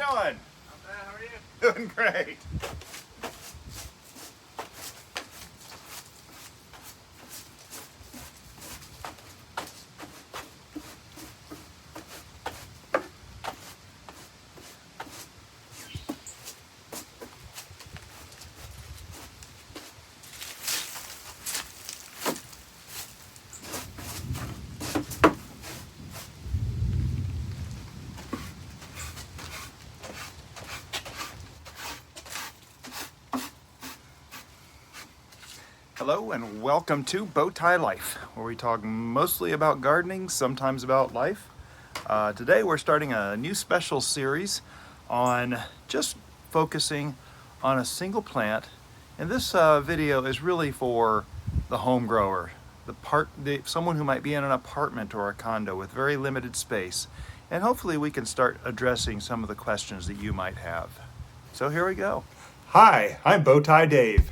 doing? Not bad, how are you? Doing great. Hello and welcome to Bowtie Life, where we talk mostly about gardening, sometimes about life. Today we're starting a new special series on just focusing on a single plant, and this video is really for the home grower, someone who might be in an apartment or a condo with very limited space, and hopefully we can start addressing some of the questions that you might have. So here we go. Hi, I'm Bowtie Dave.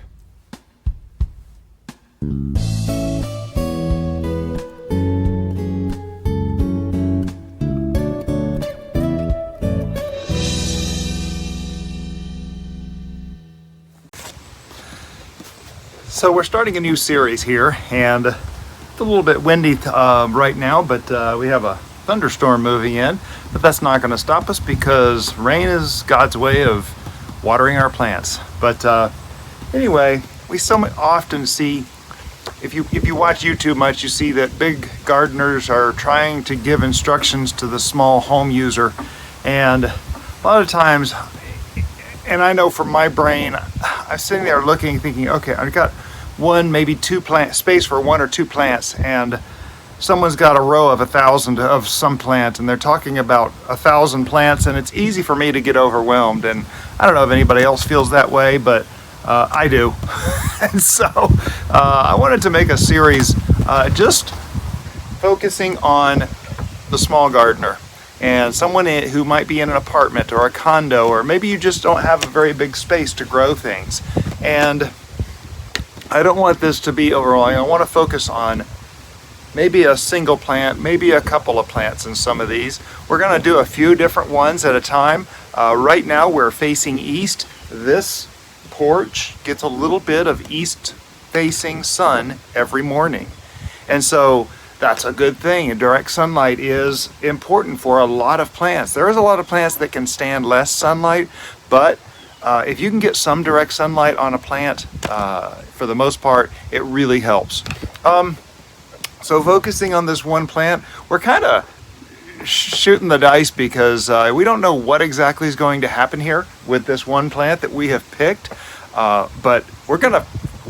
So we're starting a new series here, and it's a little bit windy right now, but we have a thunderstorm moving in, but that's not going to stop us because rain is God's way of watering our plants. But anyway, we so often see, if you watch YouTube much, you see that big gardeners are trying to give instructions to the small home user, and a lot of times, and I know from my brain, I'm sitting there looking, thinking, okay, I've got one, maybe two space for one or two plants, and someone's got a row of 1,000 of some plant, and they're talking about 1,000 plants, and it's easy for me to get overwhelmed. And I don't know if anybody else feels that way, but I do. And so I wanted to make a series just focusing on the small gardener and someone who might be in an apartment or a condo, or maybe you just don't have a very big space to grow things. And I don't want this to be overwhelming. I want to focus on maybe a single plant, maybe a couple of plants in some of these. We're going to do a few different ones at a time. Right now we're facing east. This porch gets a little bit of east facing sun every morning, and so that's a good thing. And direct sunlight is important for a lot of plants. There is a lot of plants that can stand less sunlight, but if you can get some direct sunlight on a plant, for the most part, it really helps. So focusing on this one plant, we're kind of shooting the dice because we don't know what exactly is going to happen here with this one plant that we have picked, but we're going to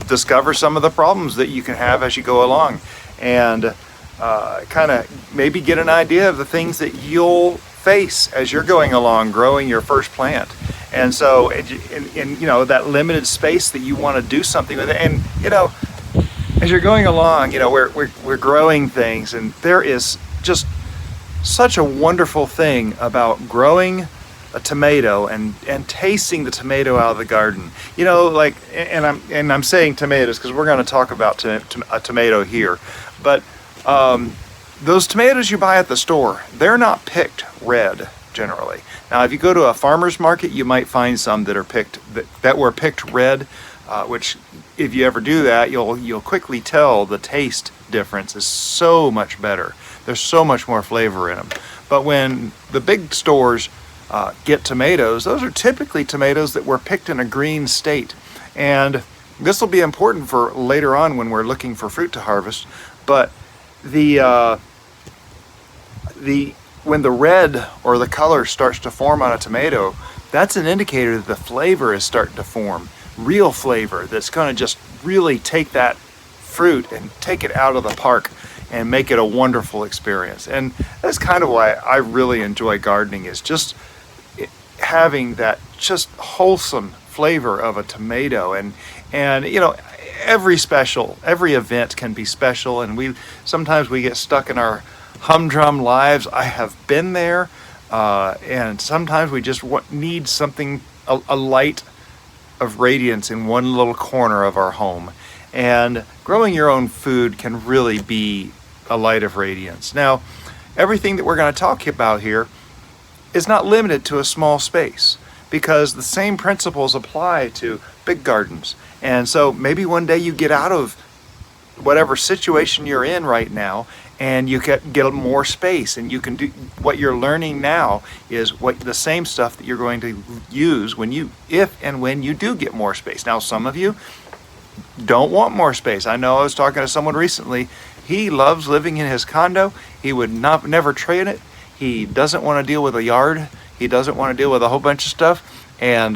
discover some of the problems that you can have as you go along, and kind of maybe get an idea of the things that you'll face as you're going along growing your first plant. And so in you know, that limited space that you want to do something with it, and you know, as you're going along, you know, we're growing things, and there is just such a wonderful thing about growing a tomato and tasting the tomato out of the garden. You know, like, and I'm saying tomatoes because we're going to talk about a tomato here, but those tomatoes you buy at the store, they're not picked red generally. Now, if you go to a farmer's market, you might find some that are picked that were picked red, which, if you ever do that, you'll quickly tell the taste difference is so much better. There's so much more flavor in them. But when the big stores get tomatoes, those are typically tomatoes that were picked in a green state, and this will be important for later on when we're looking for fruit to harvest. But when the red or the color starts to form on a tomato, that's an indicator that the flavor is starting to form. Real flavor that's going to just really take that fruit and take it out of the park and make it a wonderful experience. And that's kind of why I really enjoy gardening, is just having that just wholesome flavor of a tomato. And you know, every event can be special, and sometimes we get stuck in our humdrum lives. I have been there, and sometimes we just need something, a light of radiance in one little corner of our home, and growing your own food can really be a light of radiance. Now, everything that we're going to talk about here is not limited to a small space, because the same principles apply to big gardens. And so maybe one day you get out of whatever situation you're in right now, and you get more space, and you can do what you're learning now is what the same stuff that you're going to use when you, if and when you do get more space. Now, some of you don't want more space. I know I was talking to someone recently. He loves living in his condo. He would never trade it. He doesn't want to deal with a yard. He doesn't want to deal with a whole bunch of stuff. And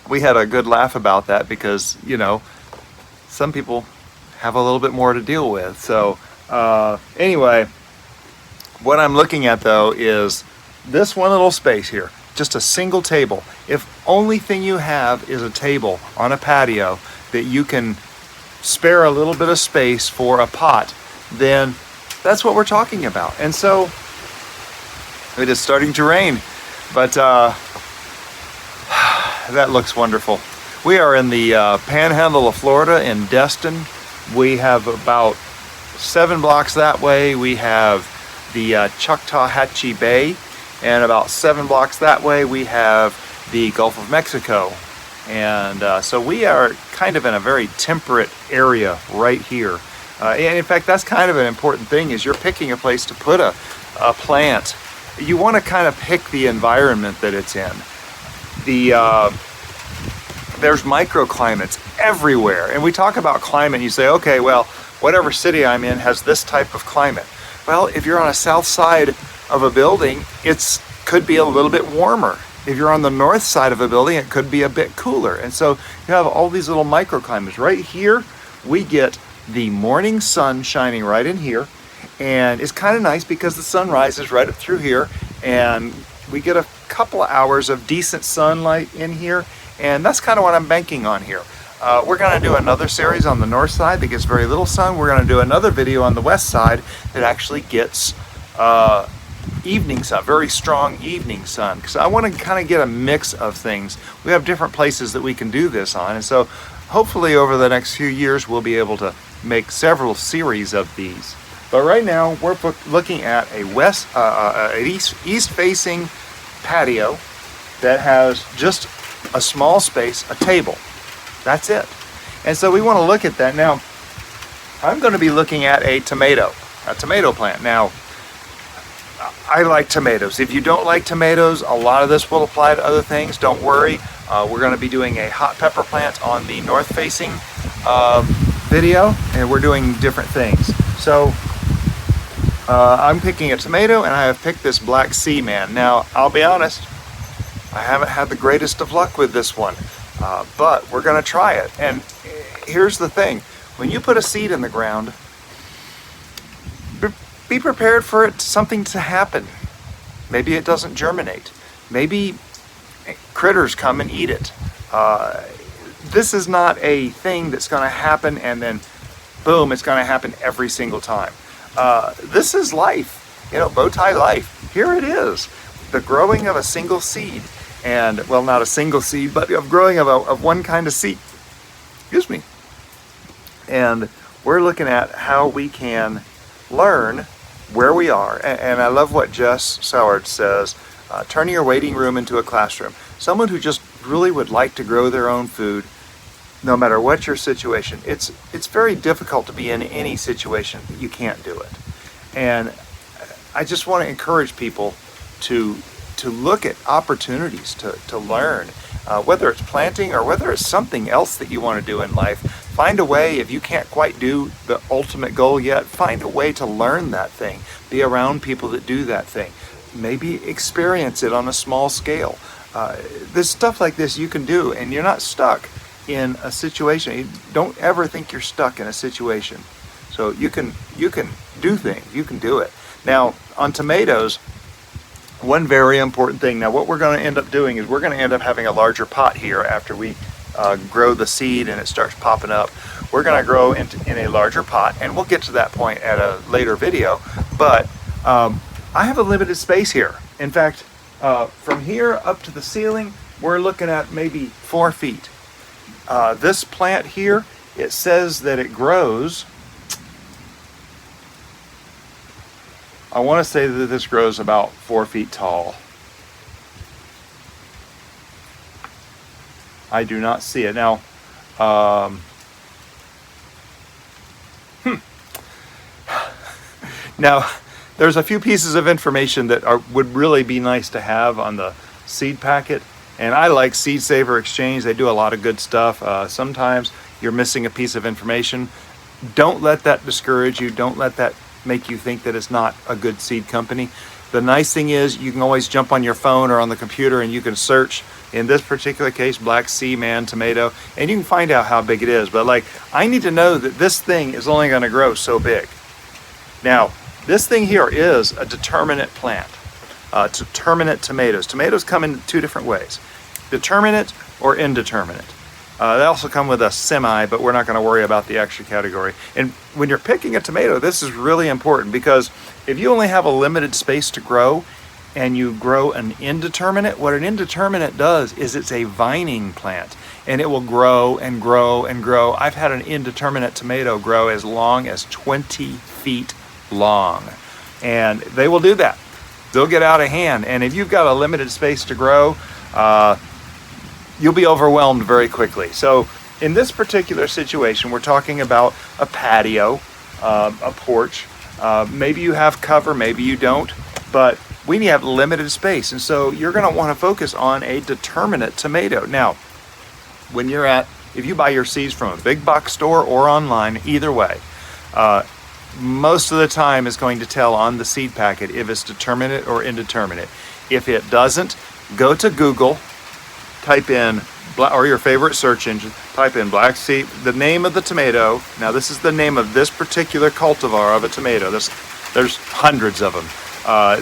we had a good laugh about that, because, you know, some people have a little bit more to deal with. So anyway, what I'm looking at though is this one little space here, just a single table. If only thing you have is a table on a patio that you can spare a little bit of space for a pot, then that's what we're talking about. And so it is starting to rain, but that looks wonderful. We are in the panhandle of Florida in Destin. We have about 7 blocks that way. We have the Choctawhatchee Bay, and about 7 blocks that way we have the Gulf of Mexico. And so we are kind of in a very temperate area right here. And in fact, that's kind of an important thing, is you're picking a place to put a plant. You want to kind of pick the environment that it's in. There's microclimates everywhere. And we talk about climate, and you say, okay, well, whatever city I'm in has this type of climate. Well, if you're on a south side of a building, it could be a little bit warmer. If you're on the north side of a building, it could be a bit cooler. And so you have all these little microclimates. Right here, we get the morning sun shining right in here. And it's kind of nice because the sun rises right up through here, and we get a couple of hours of decent sunlight in here. And that's kind of what I'm banking on here. We're going to do another series on the north side that gets very little sun. We're going to do another video on the west side that actually gets evening sun, very strong evening sun, because I want to kind of get a mix of things. We have different places that we can do this on, and so hopefully over the next few years we'll be able to make several series of these. But right now we're looking at a east-facing patio that has just a small space, a table. That's it. And so we want to look at that. Now, I'm going to be looking at a tomato plant. Now, I like tomatoes. If you don't like tomatoes, a lot of this will apply to other things. Don't worry. We're going to be doing a hot pepper plant on the north-facing video, and we're doing different things. So I'm picking a tomato, and I have picked this Black Sea Man. Now, I'll be honest, I haven't had the greatest of luck with this one, but we're going to try it. And here's the thing. When you put a seed in the ground, be prepared for something to happen. Maybe it doesn't germinate. Maybe critters come and eat it. This is not a thing that's going to happen and then boom, it's going to happen every single time. This is life, you know, Bowtie life. Here it is, the growing of a single seed. And, well, not a single seed, but of growing of one kind of seed. Excuse me. And we're looking at how we can learn where we are. And I love what Jess Soward says, turning your waiting room into a classroom. Someone who just really would like to grow their own food, no matter what your situation. It's very difficult to be in any situation that you can't do it. And I just want to encourage people to look at opportunities to learn, whether it's planting or whether it's something else that you want to do in life. Find a way. If you can't quite do the ultimate goal yet, find a way to learn that thing. Be around people that do that thing. Maybe experience it on a small scale. There's stuff like this you can do, and you're not stuck in a situation. Don't ever think you're stuck in a situation. So you can do things. You can do it. Now, on tomatoes, one very important thing. Now, what we're going to end up doing is we're going to end up having a larger pot here after we grow the seed and it starts popping up. We're going to grow in a larger pot, and we'll get to that point at a later video. But I have a limited space here. In fact, from here up to the ceiling, we're looking at maybe 4 feet. This plant here, it says that it grows, I want to say that this grows about 4 feet tall. I do not see it. Now, um, now, there's a few pieces of information that would really be nice to have on the seed packet. And I like Seed Saver Exchange. They do a lot of good stuff. Sometimes you're missing a piece of information. Don't let that discourage you. Don't let that make you think that it's not a good seed company. The nice thing is you can always jump on your phone or on the computer and you can search, in this particular case, Black Sea Man tomato, and you can find out how big it is. But like, I need to know that this thing is only going to grow so big. Now, this thing here is a determinant plant. Determinant tomatoes. Tomatoes come in two different ways, determinate or indeterminate. They also come with a semi, but we're not going to worry about the extra category. And when you're picking a tomato, this is really important, because if you only have a limited space to grow and you grow an indeterminate, what an indeterminate does is it's a vining plant, and it will grow and grow and grow. I've had an indeterminate tomato grow as long as 20 feet long, and they will do that. They'll get out of hand, and if you've got a limited space to grow, you'll be overwhelmed very quickly. So in this particular situation, we're talking about a patio, a porch. Maybe you have cover, maybe you don't, but we have limited space, and so you're going to want to focus on a determinate tomato. Now, when you're if you buy your seeds from a big box store or online, either way, most of the time is going to tell on the seed packet if it's determinate or indeterminate. If it doesn't, go to Google, type in, or your favorite search engine, type in black seed, the name of the tomato. Now this is the name of this particular cultivar of a tomato. There's hundreds of them.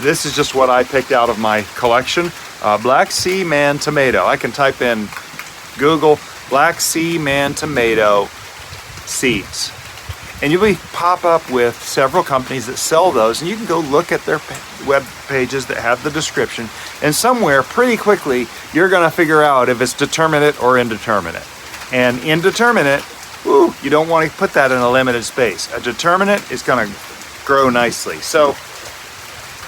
This is just what I picked out of my collection. Black Sea Man tomato. I can type in Google Black Sea Man tomato seeds, and you'll pop up with several companies that sell those, and you can go look at their web pages that have the description, and somewhere pretty quickly you're going to figure out if it's determinate or indeterminate. And indeterminate, you don't want to put that in a limited space. A determinate is going to grow nicely. So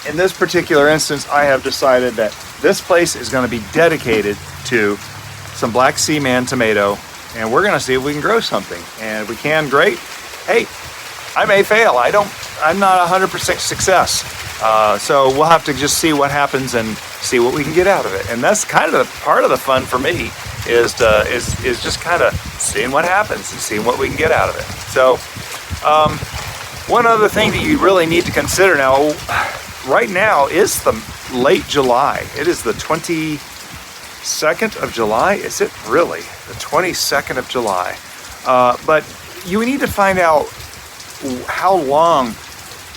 in this particular instance, I have decided that this place is going to be dedicated to some Black Sea Man tomato, and we're going to see if we can grow something. And if we can, great. Hey, I may fail. I'm not 100% success. So we'll have to just see what happens and see what we can get out of it. And that's kind of part of the fun for me, is just kind of seeing what happens and seeing what we can get out of it. So one other thing that you really need to consider now, right now is the late July. It is the 22nd of July. Is it really? The 22nd of July. But you need to find out how long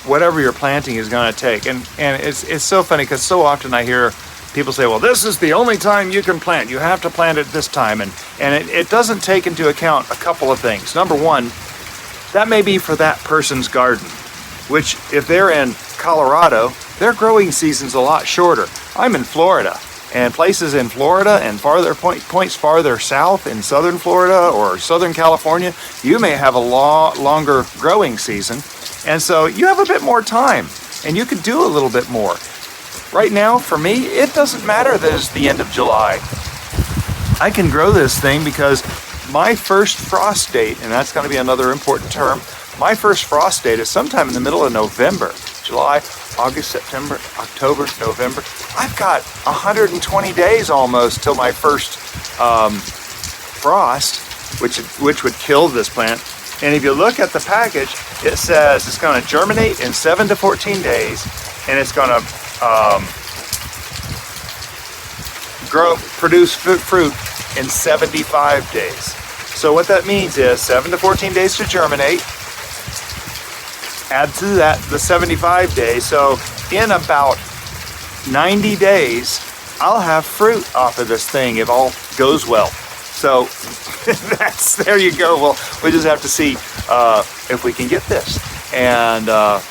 whatever you're planting is going to take. And it's so funny, because so often I hear people say, well, this is the only time you can plant. You have to plant it this time. And it doesn't take into account a couple of things. Number one, that may be for that person's garden, which if they're in Colorado, their growing season's a lot shorter. I'm in Florida, and places in Florida and farther points farther south in southern Florida or southern California, you may have a longer growing season, and so you have a bit more time and you could do a little bit more. Right now, for me, it doesn't matter that it's the end of July. I can grow this thing because my first frost date, and that's going to be another important term, my first frost date is sometime in the middle of November. July, August, September, October, November. I've got 120 days almost till my first frost, which would kill this plant. And if you look at the package, it says it's going to germinate in 7 to 14 days, and it's going to produce fruit in 75 days. So what that means is 7 to 14 days to germinate. Add to that the 75 days, so in about 90 days, I'll have fruit off of this thing if all goes well. So there you go. Well, we just have to see if we can get this and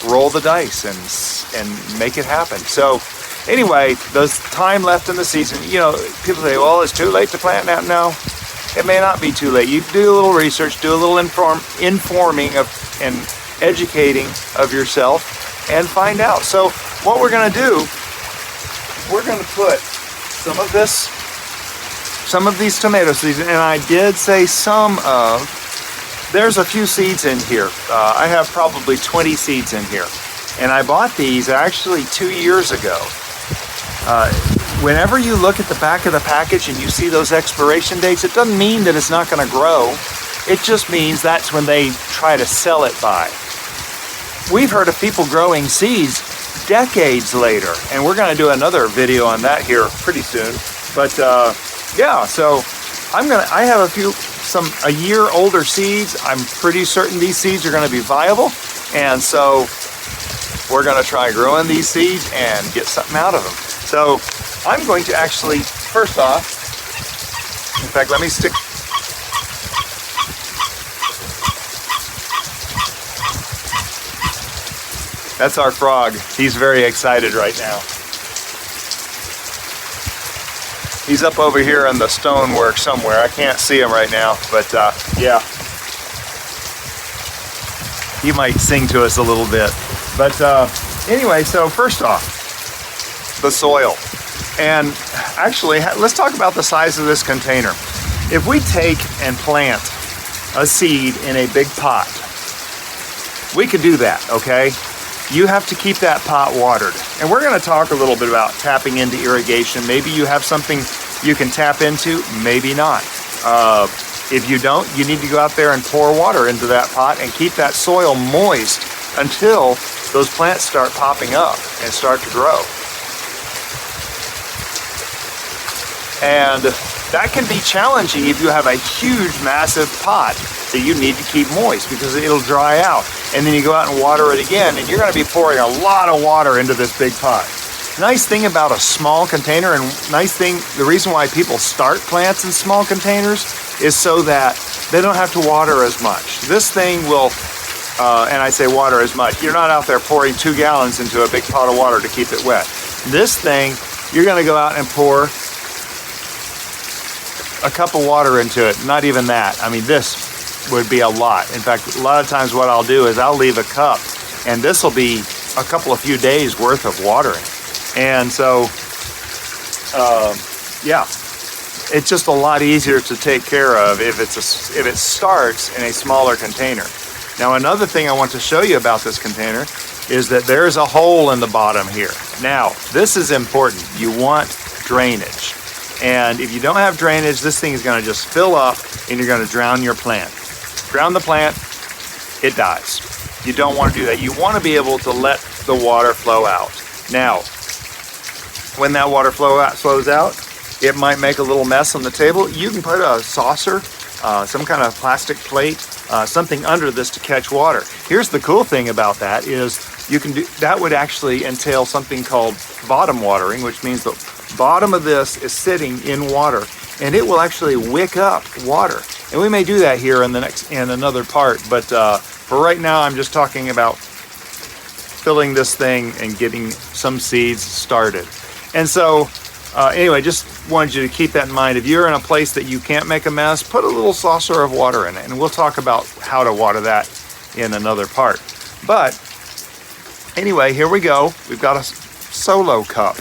roll the dice and make it happen. So anyway, there's time left in the season. You know, people say, well, it's too late to plant now. No, it may not be too late. You do a little research, do a little informing of and educating of yourself, and find out. So what we're going to do, we're going to put some of this some of these tomato seeds, and I did say some of, there's a few seeds in here. I have probably 20 seeds in here. And I bought these actually 2 years ago. Whenever you look at the back of the package and you see those expiration dates, it doesn't mean that it's not going to grow. It just means that's when they try to sell it by. We've heard of people growing seeds decades later, and we're going to do another video on that here pretty soon. But yeah, so I have a year older seeds. I'm pretty certain these seeds are going to be viable, and so we're going to try growing these seeds and get something out of them. So I'm going to actually, first off, in fact, let me stick. That's our frog. He's very excited right now. He's up over here in the stonework somewhere. I can't see him right now, but yeah. He might sing to us a little bit. But anyway, so first off, the soil. And actually, let's talk about the size of this container. If we take and plant a seed in a big pot, we could do that, okay? You have to keep that pot watered. And we're going to talk a little bit about tapping into irrigation. Maybe you have something you can tap into, maybe not. If you don't, you need to go out there and pour water into that pot and keep that soil moist until those plants start popping up and start to grow. And that can be challenging if you have a huge, massive pot that you need to keep moist, because it'll dry out. And then you go out and water it again, and you're going to be pouring a lot of water into this big pot. Nice thing about a small container, and the reason why people start plants in small containers is so that they don't have to water as much. This thing will, and I say water as much, you're not out there pouring 2 gallons into a big pot of water to keep it wet. This thing, you're going to go out and pour a cup of water into it, not even that. I mean, this would be a lot. In fact, a lot of times what I'll do is I'll leave a cup, and this will be a few days worth of watering. And so, yeah, it's just a lot easier to take care of if it starts in a smaller container. Now, another thing I want to show you about this container is that there's a hole in the bottom here. Now, this is important. You want drainage. And if you don't have drainage, this thing is going to just fill up and you're going to drown your plant. Drown the plant, it dies. You don't want to do that. You want to be able to let the water flow out. Now, when that water flows out, it might make a little mess on the table. You can put a saucer, some kind of plastic plate, something under this to catch water. Here's the cool thing about that is that would actually entail something called bottom watering, which means the bottom of this is sitting in water, and it will actually wick up water. And we may do that here in another part, but for right now, I'm just talking about filling this thing and getting some seeds started. And so, anyway, just wanted you to keep that in mind. If you're in a place that you can't make a mess, put a little saucer of water in it, and we'll talk about how to water that in another part. But anyway, here we go. We've got a solo cup.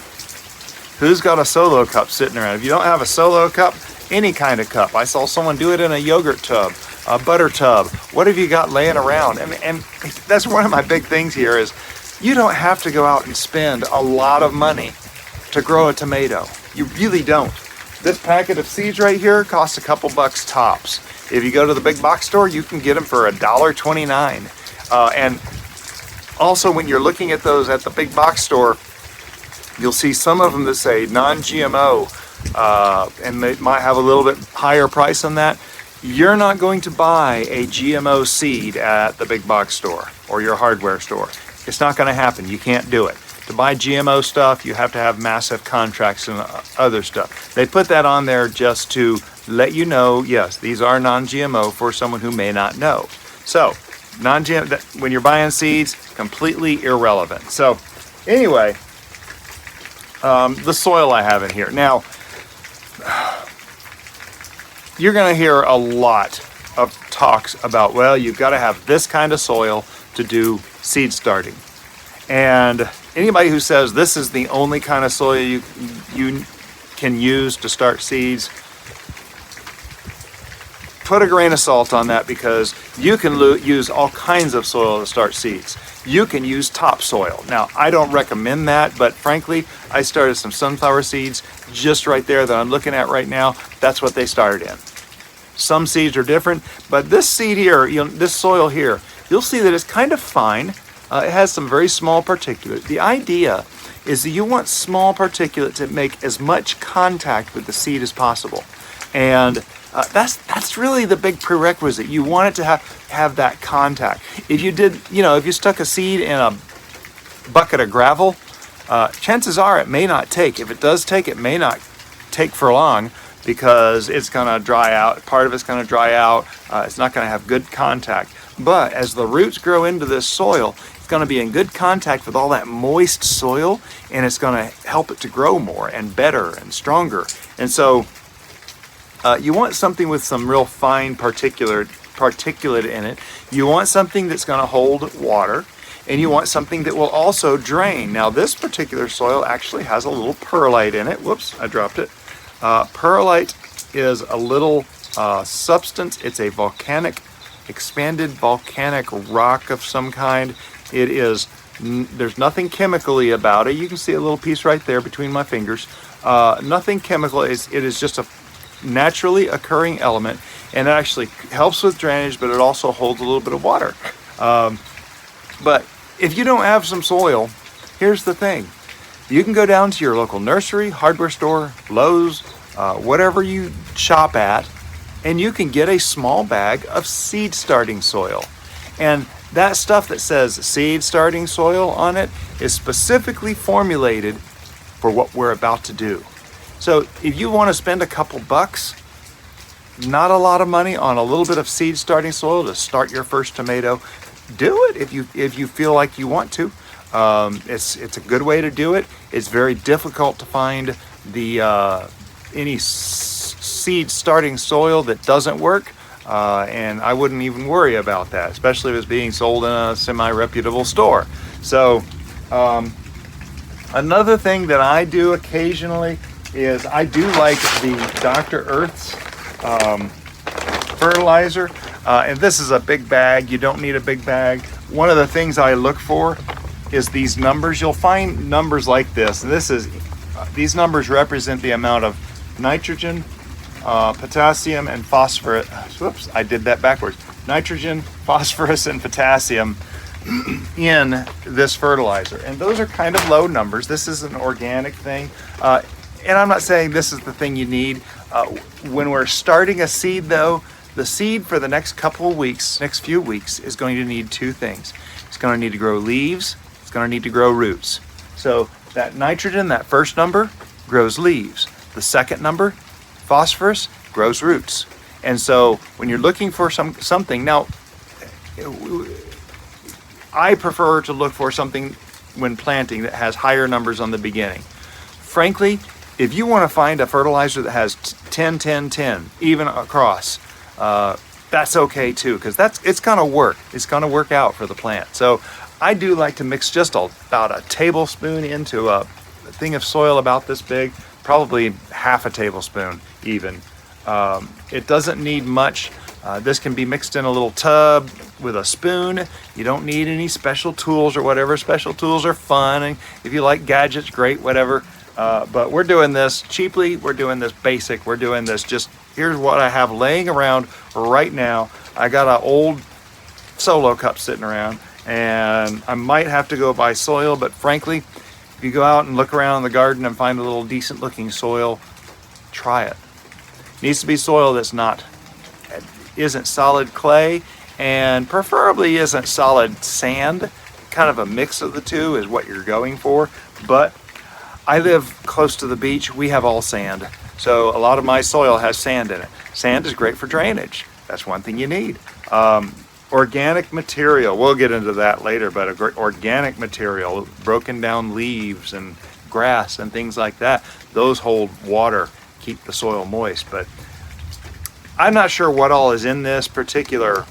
Who's got a solo cup sitting around? If you don't have a solo cup, any kind of cup. I saw someone do it in a yogurt tub, a butter tub. What have you got laying around? And that's one of my big things here is you don't have to go out and spend a lot of money to grow a tomato. You really don't. This packet of seeds right here costs a couple bucks tops. If you go to the big box store, you can get them for $1.29. And also, when you're looking at those at the big box store, you'll see some of them that say non-GMO, and they might have a little bit higher price on that. You're not going to buy a GMO seed at the big box store or your hardware store. It's not going to happen. You can't do it. To buy GMO stuff, you have to have massive contracts and other stuff. They put that on there just to let you know, yes, these are non-GMO for someone who may not know. So, non-GMO, when you're buying seeds, completely irrelevant. So, anyway, the soil I have in here. Now, you're going to hear a lot of talks about, well, you've got to have this kind of soil to do seed starting. And anybody who says this is the only kind of soil you can use to start seeds, put a grain of salt on that, because you can use all kinds of soil to start seeds. You can use topsoil. Now, I don't recommend that, but frankly, I started some sunflower seeds just right there that I'm looking at right now. That's what they started in. Some seeds are different, but this seed here, this soil here, you'll see that it's kind of fine. It has some very small particulate. The idea is that you want small particulate to make as much contact with the seed as possible. And that's really the big prerequisite. You want it to have that contact. If you did, if you stuck a seed in a bucket of gravel, chances are it may not take. If it does take, it may not take for long, because it's going to dry out. Part of it's going to dry out. It's not going to have good contact. But as the roots grow into this soil, it's going to be in good contact with all that moist soil, and it's going to help it to grow more and better and stronger. And so you want something with some real fine particulate in it. You want something that's going to hold water, and you want something that will also drain. Now, this particular soil actually has a little perlite in it. Whoops, I dropped it. Perlite is a little substance. It's a expanded volcanic rock of some kind. It is, there's nothing chemically about it. You can see a little piece right there between my fingers. Nothing chemical. It is just a naturally occurring element, and it actually helps with drainage, but it also holds a little bit of water. But if you don't have some soil, here's the thing. You can go down to your local nursery, hardware store, Lowe's, whatever you shop at, and you can get a small bag of seed starting soil. And that stuff that says seed starting soil on it is specifically formulated for what we're about to do. So if you want to spend a couple bucks, not a lot of money, on a little bit of seed starting soil to start your first tomato, do it if you feel like you want to. It's a good way to do it. It's very difficult to find any seed starting soil that doesn't work, and I wouldn't even worry about that, especially if it's being sold in a semi-reputable store. So another thing that I do occasionally is I do like the Dr. Earth's fertilizer, and this is a big bag. You don't need a big bag. One of the things I look for is these numbers. You'll find numbers like this, and these numbers represent the amount of nitrogen, potassium, and phosphorus. Whoops, I did that backwards. Nitrogen, phosphorus, and potassium in this fertilizer, and those are kind of low numbers. This is an organic thing, and I'm not saying this is the thing you need. When we're starting a seed, though, the seed for the next few weeks is going to need two things. It's going to need to grow leaves. It's going to need to grow roots. So that nitrogen, that first number, grows leaves. The second number, phosphorus, grows roots. And so when you're looking for something, now I prefer to look for something when planting that has higher numbers on the beginning. Frankly, if you want to find a fertilizer that has 10, 10, 10, even across, that's okay too, because it's going to work. It's going to work out for the plant. So I do like to mix just about a tablespoon into a thing of soil about this big, probably half a tablespoon even. It doesn't need much. This can be mixed in a little tub with a spoon. You don't need any special tools or whatever. Special tools are fun, and if you like gadgets, great, whatever. But we're doing this cheaply. We're doing this basic. We're doing this just, here's what I have laying around right now. I got an old Solo cup sitting around, and I might have to go buy soil, but frankly, if you go out and look around in the garden and find a little decent looking soil, try it. It needs to be soil that's isn't solid clay, and preferably isn't solid sand. Kind of a mix of the two is what you're going for. But I live close to the beach. We have all sand. So a lot of my soil has sand in it. Sand is great for drainage. That's one thing you need. Organic material, we'll get into that later, but organic material, broken down leaves and grass and things like that, those hold water, keep the soil moist. But I'm not sure what all is in this particular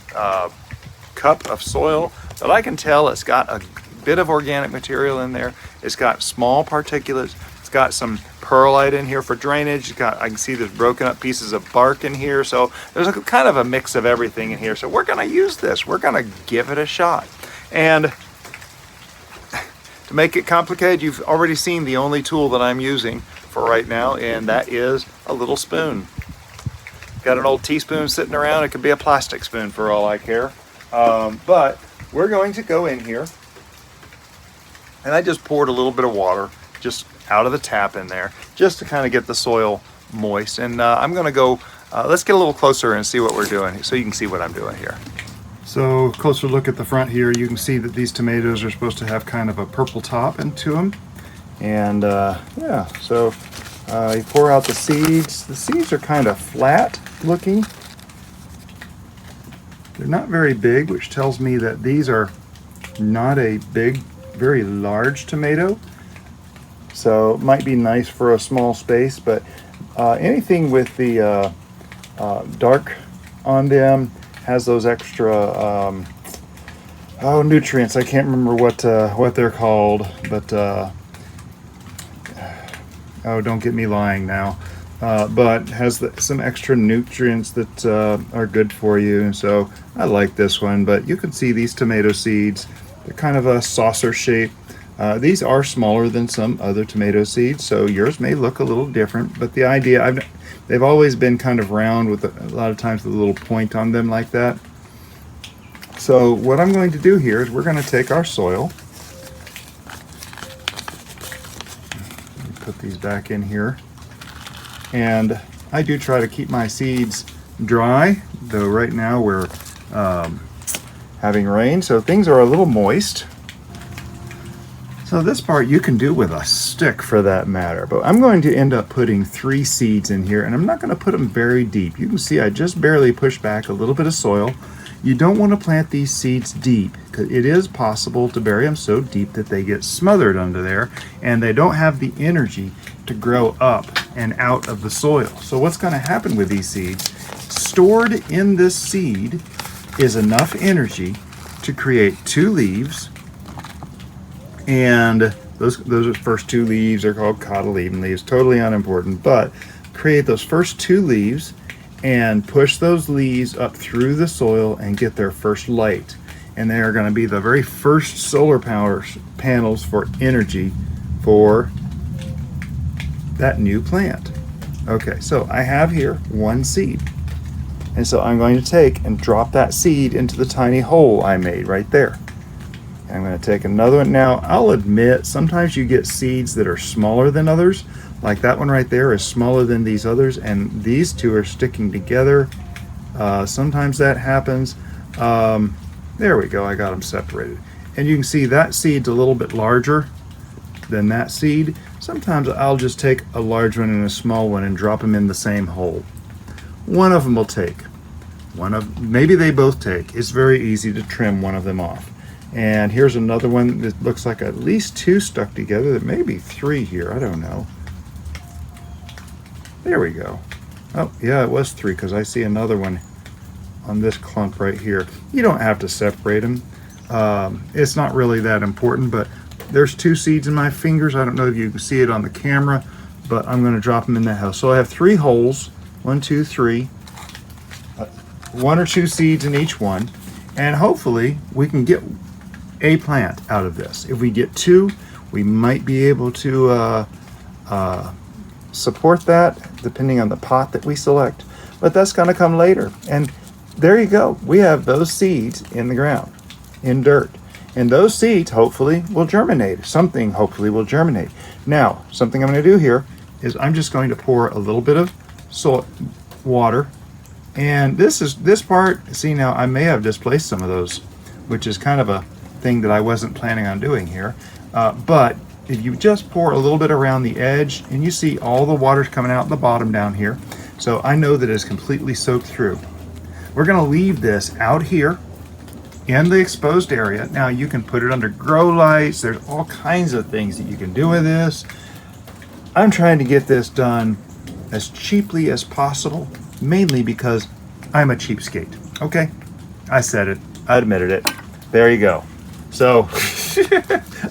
cup of soil, but I can tell it's got a bit of organic material in there. It's got small particulates. It's got some perlite in here for drainage. I can see there's broken up pieces of bark in here. So there's kind of a mix of everything in here. So we're gonna use this. We're gonna give it a shot. And to make it complicated, you've already seen the only tool that I'm using for right now, and that is a little spoon. Got an old teaspoon sitting around. It could be a plastic spoon for all I care. But we're going to go in here, and I just poured a little bit of water just out of the tap in there, just to kind of get the soil moist. And I'm gonna go, let's get a little closer and see what we're doing so you can see what I'm doing here. So closer look at the front here, you can see that these tomatoes are supposed to have kind of a purple top into them. And yeah, so you pour out the seeds. The seeds are kind of flat looking. They're not very big, which tells me that these are not a big, very large tomato. So it might be nice for a small space, but anything with the dark on them has those extra nutrients. I can't remember what they're called, but oh, don't get me lying now. But has some extra nutrients that are good for you, and so I like this one. But you can see these tomato seeds, they're kind of a saucer shape. These are smaller than some other tomato seeds, so yours may look a little different, but the idea, they've always been kind of round with a lot of times with a little point on them like that. So what I'm going to do here is we're going to take our soil, put these back in here, and I do try to keep my seeds dry, though right now we're having rain, so things are a little moist. So this part you can do with a stick for that matter, but I'm going to end up putting 3 seeds in here, and I'm not going to put them very deep. You can see I just barely pushed back a little bit of soil. You don't want to plant these seeds deep, because it is possible to bury them so deep that they get smothered under there and they don't have the energy to grow up and out of the soil. So what's going to happen with these seeds, stored in this seed is enough energy to create 2 leaves. And those first 2 leaves are called cotyledon leaves, totally unimportant, but create those first 2 leaves and push those leaves up through the soil and get their first light. And they are going to be the very first solar power panels for energy for that new plant. Okay, so I have here 1 seed. And so I'm going to take and drop that seed into the tiny hole I made right there. I'm going to take another one. Now, I'll admit, sometimes you get seeds that are smaller than others. Like that one right there is smaller than these others, and these 2 are sticking together. Sometimes that happens. There we go, I got them separated. And you can see that seed's a little bit larger than that seed. Sometimes I'll just take a large one and a small one and drop them in the same hole. One of them will take. Maybe they both take. It's very easy to trim one of them off. And here's another one that looks like at least 2 stuck together. There may be 3 here, I don't know. There we go. Oh, yeah, it was 3 because I see another one on this clump right here. You don't have to separate them. It's not really that important, but there's 2 seeds in my fingers. I don't know if you can see it on the camera, but I'm going to drop them in that house. So I have 3 holes, 1, 2, 3, 1 or 2 seeds in each one, and hopefully we can get a plant out of this. If we get 2, we might be able to support that depending on the pot that we select, but that's going to come later. And there you go, we have those seeds in the ground, in dirt, and those seeds hopefully will germinate. Something hopefully will germinate. Now, something I'm going to do here is I'm just going to pour a little bit of water, and this part, see, now I may have displaced some of those, which is kind of a thing that I wasn't planning on doing here, but if you just pour a little bit around the edge, and you see all the water's coming out the bottom down here, so I know that it's completely soaked through. We're going to leave this out here in the exposed area. Now you can put it under grow lights. There's all kinds of things that you can do with this. I'm trying to get this done as cheaply as possible, mainly because I'm a cheapskate. Okay, I said it, I admitted it. There you go. So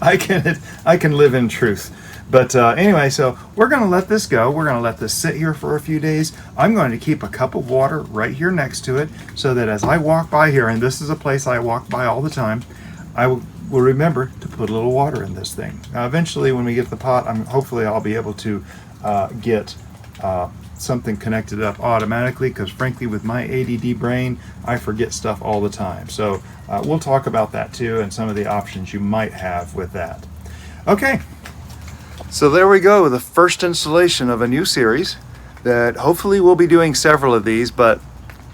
I can live in truth. But anyway, so we're going to let this go. We're going to let this sit here for a few days. I'm going to keep a cup of water right here next to it so that as I walk by here, and this is a place I walk by all the time, I will remember to put a little water in this thing. Now, eventually, when we get the pot, hopefully I'll be able to get something connected up automatically, because frankly, with my ADD brain, I forget stuff all the time. So we'll talk about that too, and some of the options you might have with that. Okay. So there we go, the first installation of a new series that hopefully we'll be doing several of these, but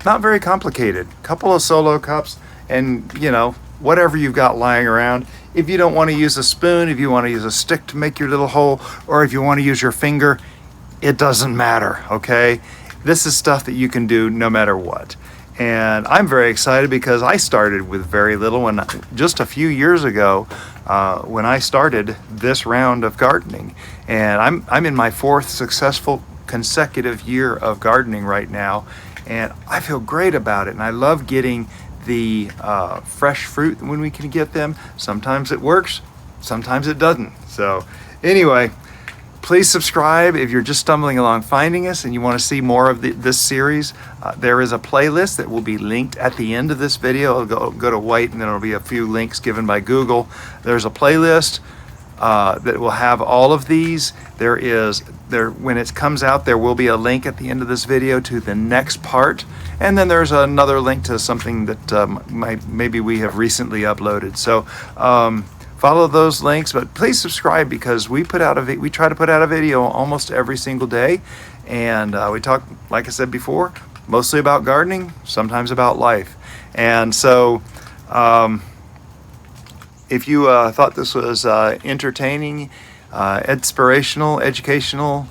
not very complicated. Couple of solo cups and, you know, whatever you've got lying around. If you don't want to use a spoon, if you want to use a stick to make your little hole, or if you want to use your finger, it doesn't matter, okay? This is stuff that you can do no matter what. And I'm very excited because I started with very little, and just a few years ago, when I started this round of gardening, and I'm in my 4th successful consecutive year of gardening right now, and I feel great about it. And I love getting the fresh fruit when we can get them. Sometimes it works, sometimes it doesn't. So anyway, please subscribe if you're just stumbling along finding us and you want to see more of this series. There is a playlist that will be linked at the end of this video. It'll go to white, and then there'll be a few links given by Google. There's a playlist that will have all of these. When it comes out, there will be a link at the end of this video to the next part, and then there's another link to something that maybe we have recently uploaded. So follow those links, but please subscribe, because we try to put out a video almost every single day, and we talk, like I said before, mostly about gardening, sometimes about life. And so if you thought this was entertaining, inspirational, educational,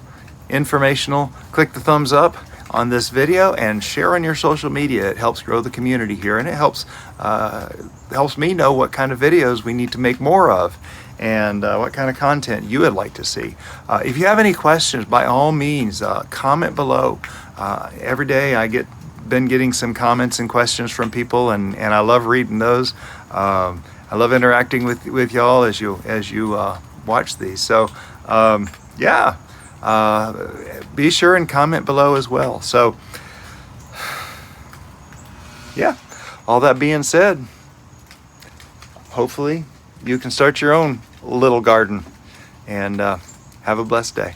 informational, click the thumbs up on this video and share on your social media. It helps grow the community here, and it helps me know what kind of videos we need to make more of, and what kind of content you would like to see. If you have any questions, by all means, comment below. Every day been getting some comments and questions from people, and I love reading those. I love interacting with y'all as you watch these. So yeah, be sure and comment below as well. So yeah, all that being said, hopefully you can start your own little garden, and have a blessed day.